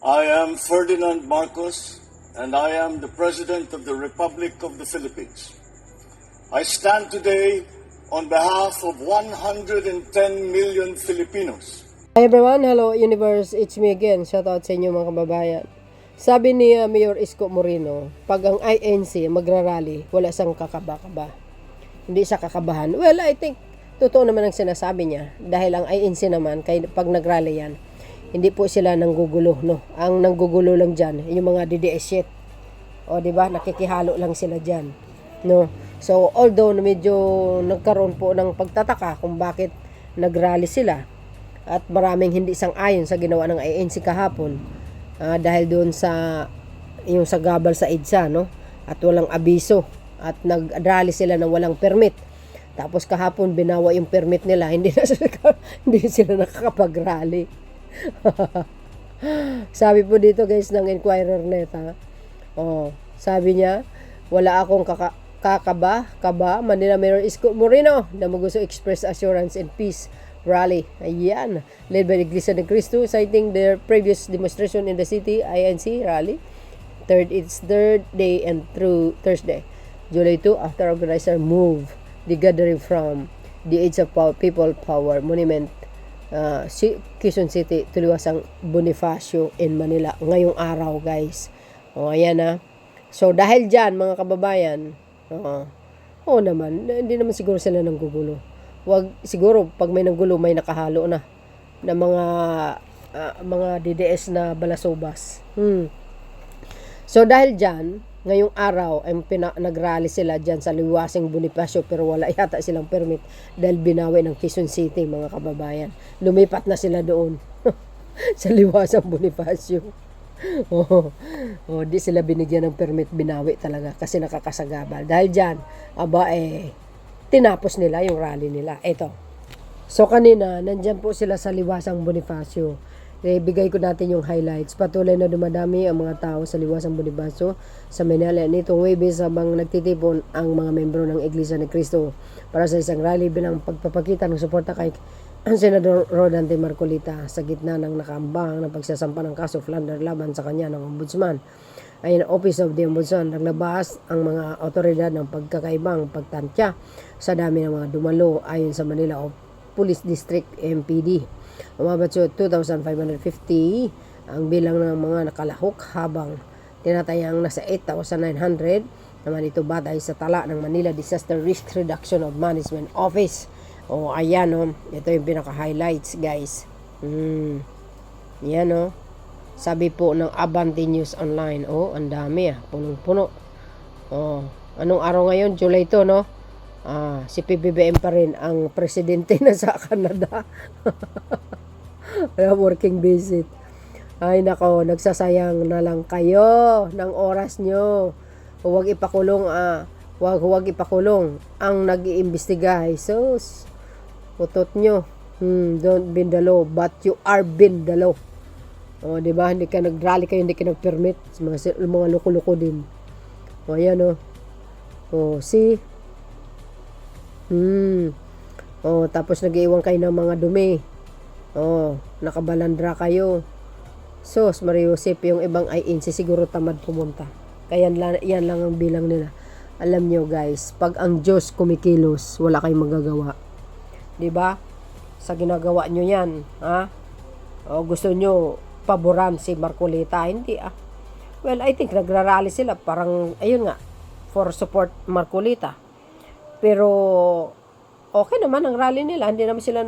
I am Ferdinand Marcos, and I am the President of the Republic of the Philippines. I stand today on behalf of 110 million Filipinos. Hi everyone, hello universe, it's me again. Shout out sa inyo mga kababayan. Sabi ni Mayor Isko Moreno, pag ang INC magrarally, wala siyang kakaba-kaba. Hindi siya kakabahan. Well, I think totoo naman ang sinasabi niya dahil ang INC naman pag nagrally yan, hindi po sila nanggugulo, no. Ang nanggugulo lang diyan yung mga DDS shit. O di ba? Nakikihalo lang sila diyan, no. So although medyo nagkaroon po ng pagtataka kung bakit nagrally sila at maraming hindi sang-ayon sa ginawa ng INC kahapon dahil doon sa yung sa gabal sa EDSA, no, at walang abiso at nag-rally sila ng walang permit. Tapos kahapon binawa yung permit nila, hindi sila nakakapag-rally. Sabi po dito guys ng Inquirer Net, sabi niya, wala akong kakaba Manila Mayor Isko Moreno na gusto express assurance and peace rally. Ayan, led by the Iglesia ni Cristo, citing their previous demonstration in the city INC rally. Its third day and through Thursday, July 2, after organizer move the gathering from the Age of People Power Monument, Quezon City, Tuliwasang Bonifacio in Manila ngayong araw guys. Ayan na. So dahil dyan mga kababayan, naman, hindi naman siguro sila nang gugulo. Wag siguro pag may nanggulo may nakahalo na mga DDS na balasobas. So dahil dyan, ngayong araw ay nagrally sila dyan sa Liwasang Bonifacio pero wala yata silang permit dahil binawi ng Quezon City mga kababayan. Lumipat na sila doon sa Liwasang Bonifacio. Di sila binigyan ng permit, binawi talaga kasi nakakasagabal. Dahil dyan, tinapos nila yung rally nila. Ito. So kanina, nandyan po sila sa Liwasang Bonifacio. Bigay ko natin yung highlights. Patuloy na dumadami ang mga tao sa Liwasang Bonifacio sa Manila nitong Huwebes habang nagtitipon ang mga membro ng Iglesia ni Cristo para sa isang rally bilang pagpapakita ng suporta kay Senador Rodante Marcolita sa gitna ng nakaambang ng pagsasampa ng kaso Flander laban sa kanya ng Ombudsman. Ayon ang Office of the Ombudsman, naglabas ang mga otoridad ng pagkakaibang pagtantya sa dami ng mga dumalo ayon sa Manila Police District MPD. Umabot sa 2,550 ang bilang ng mga nakalahok habang tinatayang nasa 8,900 naman ito batay sa tala ng Manila Disaster Risk Reduction of Management Office. Ayan ito yung pinaka-highlights guys. Yan sabi po ng Abante News Online, ang dami punong-puno. Anong araw ngayon? July 2, no? Si PBBM pa rin ang presidente na sa Canada. Working visit. Ay nako, nagsasayang na lang kayo ng oras nyo. Huwag ipakulong ang nag-iimbestiga. Jesus, utot nyo. Don't bend the law, but you are bend the law. Diba? Hindi ka nag-rally kayo, hindi ka nag-permit. Mga loko-loko din. Ayan see? Tapos nag-iwan kayo ng mga dumi. Nakabalandra kayo. Sos, Mariusip, yung ibang INC siguro tamad pumunta. Kaya yan lang ang bilang nila. Alam nyo guys, pag ang Diyos kumikilos, wala kayong magagawa. Diba? Sa ginagawa nyo yan, gusto nyo paboran si Marcolita, hindi Well, I think nagrarally sila, parang, ayun nga, for support Marcolita. Pero okay naman ang rally nila, hindi naman sila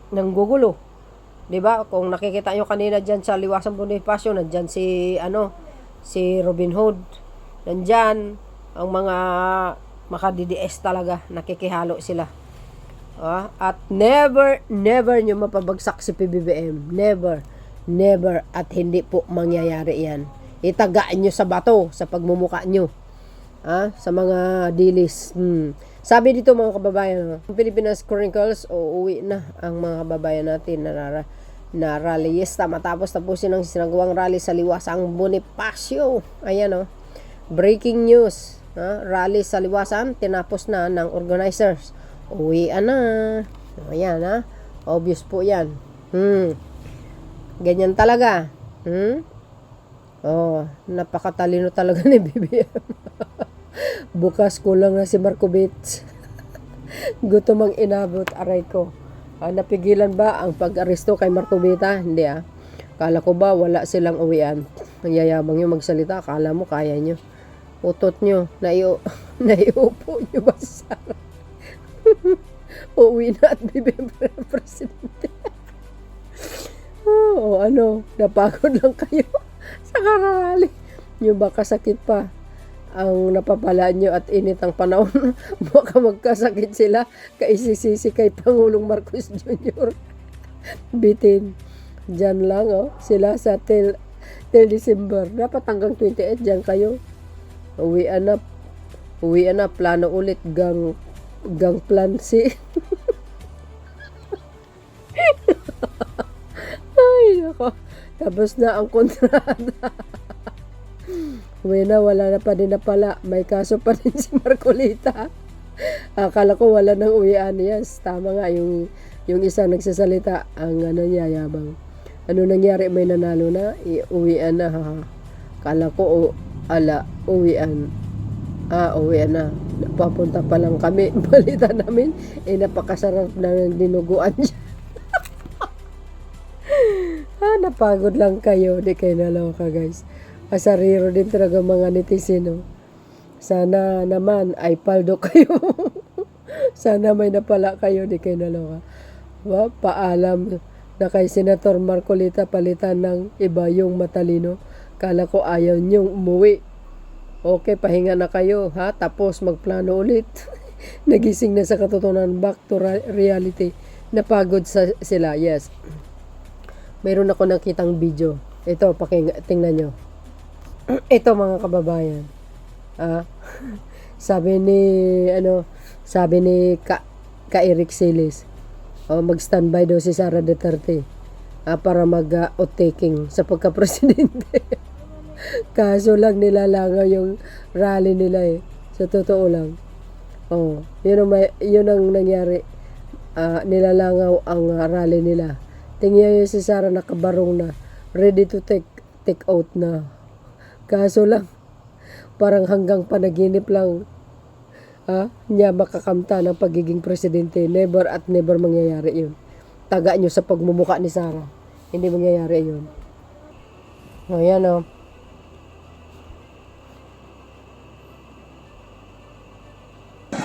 nanggugulo. 'Di ba? Kung nakikita nyo kanina diyan sa Liwasang Bonifacio, nandiyan si Robin Hood. Nandiyan ang mga maka-DDS talaga, nakikihalo sila. At never nyo mapabagsak si PBBM. Never at hindi po mangyayari 'yan. Itagaan nyo sa bato sa pagmumuka nyo. Sa mga dilis. Sabi dito mga kababayan, Pilipinas Chronicles, uuwi na ang mga kababayan natin na rallyista matapos tapusin ang sinagawang rally sa Liwasang Bonifacio. Ayan breaking news. Rally sa Liwasan tinapos na ng organizers. Uwi na. Ayan Obvious po yan. Ganyan talaga. Oh, napakatalino talaga ni BBM. Bukas kulang na si Markovits. Gutom ang inabot, aray ko. Napigilan ba ang pag-aresto kay Markovita? Hindi Kala ko ba wala silang uwian? Ang yayabang nyo magsalita, akala mo kaya nyo. Utot nyo, naiupo nyo ba sa uuwi na at BBM presidente. Napagod lang kayo sa kararali. Nyo ba kasakit pa ang napapala nyo at init ang panahon? Baka magkasakit sila kaisisisi kay Pangulong Marcos Jr. Bitin. Diyan lang sila sa till December. Dapat hanggang 28 diyan kayo. Uwian na, plano ulit gang plan C. Ay, nako. Tapos na ang kontrata. Wala na pa din na pala. May kaso pa din si Marcolita. Akala ko wala nang uwian. Yes, tama nga yung isang nagsasalita. Ang niya, yabang. Ano nangyari? May nanalo na? Uwian na, Akala ko, uwian. Uwian na. Papunta pa lang kami. Balita namin, napakasarap na ng dinuguan siya. Napagod lang kayo. Di kayo naloka, guys. Asariro din talaga mga netizen. Sana naman ay paldo kayo. Sana may napala kayo. Di kayo naloka. Paalam na kay Senator Marcolita, palitan ng iba yung matalino. Kala ko ayaw niyong umuwi. Okay, pahinga na kayo, tapos magplano ulit. Nagising na sa katotohanan, back to reality. Napagod sila, yes. Mayroon ako nakitang video. Ito, tingnan nyo. Ito mga kababayan. Sabi ni Ka Eric Silis, mag-standby daw si Sara Duterte para mag-outtaking sa pagka-presidente. Kaso lang nilalangaw yung rally nila sa totoo lang. Yun ang nangyari. Nilalangaw ang rally nila. Tingnan nyo si Sara nakabarong na, ready to take out na. Kaso lang, parang hanggang panaginip lang niya makakamta ng pagiging presidente. Never at never mangyayari yun. Taga nyo sa pagmumuka ni Sara. Hindi mangyayari yun. Yan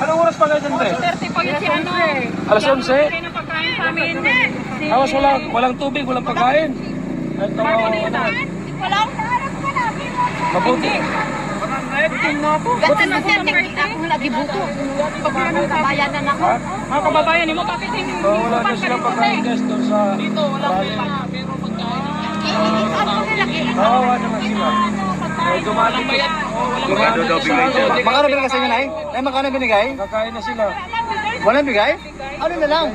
Anong oras pa kayo dyan, Tre? 30 pa yun si ano. Alas 11? Hindi na pagkain sa amin. Awas walang tubig, walang pagkain. Ito, Walang. mabuti. Gata na siya, akong lagi buto. Pag ng kabayanan ako. Mga kababayan mo, bakit hindi mo? Wala na silang pagkain, guys, doon sa... Dito, wala pa. Pero pagkain. Kawawa naman sila. Dumating pa yan. Magkano binigay sa inyo, Nay? Nay, magkano binigay? Kakain na sila. Walang bigay? Ano na lang?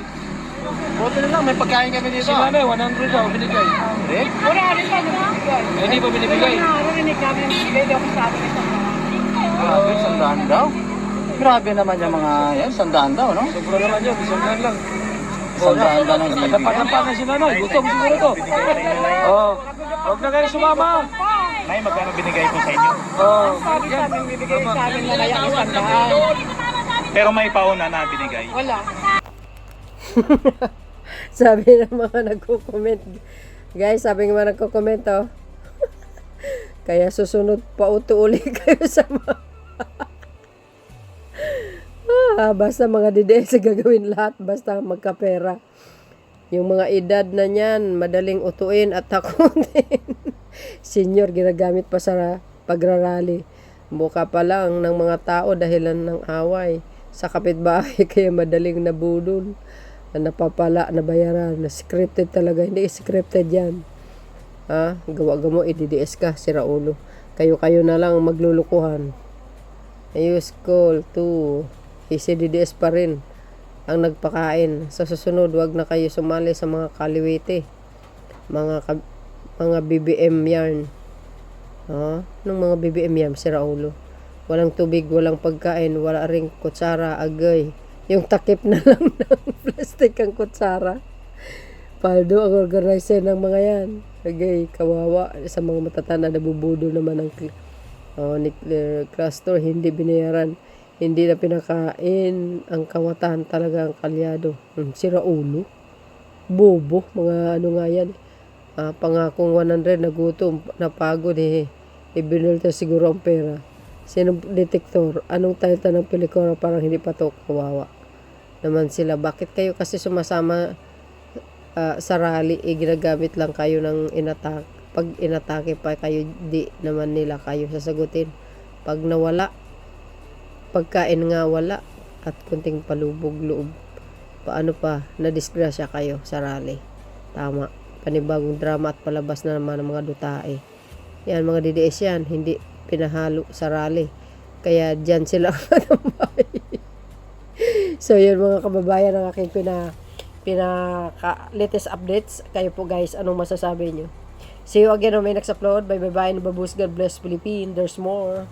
Buti na lang, may pagkain kami dito. Sila na 100 daw binigay. Eh? Wala rin pa binibigay. Hindi pa binibigay. Narinig kami ng bigay daw sa akin ito. Grabe, sandaan daw. Grabe naman yung mga yan, sandaan daw, no? Sobra naman yun, isang daan lang. Sandaan daw ng bibigay. Dapat na sila, no? Gutom siguro to. Huwag na kayo sumama. Nay, magkano binigay po sa inyo? Sabi sa amin, bibigay sa amin na kaya isang daan. Pero may pauna na binigay. Wala. Sabi ng mga nagko-comment. Guys, sabi ng mga nagko-comment, kaya susunod pa uli kayo sa mga basta mga DDS gagawin lahat basta magkapera. Yung mga edad na niyan, madaling utuin at takutin. Senior, ginagamit pa sa pagrarally. Buka pa lang ng mga tao dahilan ng away. Sa kapitbahay, kaya madaling nabudol. Na napapala, nabayaran, na scripted talaga. Hindi scripted yan. Gawa mo, i-DDS ka, sira ulo. Kayo na lang maglulukuhan. Use call to DDS pa rin ang nagpakain. Sa susunod, wag na kayo sumali sa mga kaliwete. Mga BBM yarn. Nung mga BBM yarn, sira ulo. Walang tubig, walang pagkain, wala ring kutsara, agay. Yung takip na lang ng plastic ang kutsara. Paldo ang organizer ng mga yan. Lagay, kawawa. Sa mga matatanda, nabubudo naman ang nuclear cluster. Hindi binayaran. Hindi na pinakain. Ang kawatan talaga ang kalyado. Sira ulo. Bobo. Mga ano nga yan. Pangakong 100 na gutom. Napagod ibinulta siguro ang pera. Sinong detektor? Anong title ng pelikula? Parang hindi pa to, kawawa naman sila. Bakit kayo kasi sumasama sa rally, ginagamit lang kayo ng inatak. Pag inatake pa kayo, di naman nila kayo sasagutin. Pag nawala, pagkain nga wala, at kunting palubog loob, paano pa, nadisgrasya kayo sa rally. Tama, panibagong drama at palabas na naman ng mga dutae. Yan, mga DDS yan, hindi pinahalo sa rally. Kaya dyan sila matambay. So yun mga kababayan, ang aking pinaka-latest updates. Kayo po guys, anong masasabi nyo? See you again on my next upload. Bye bye bye. Babus, God bless Philippines. There's more.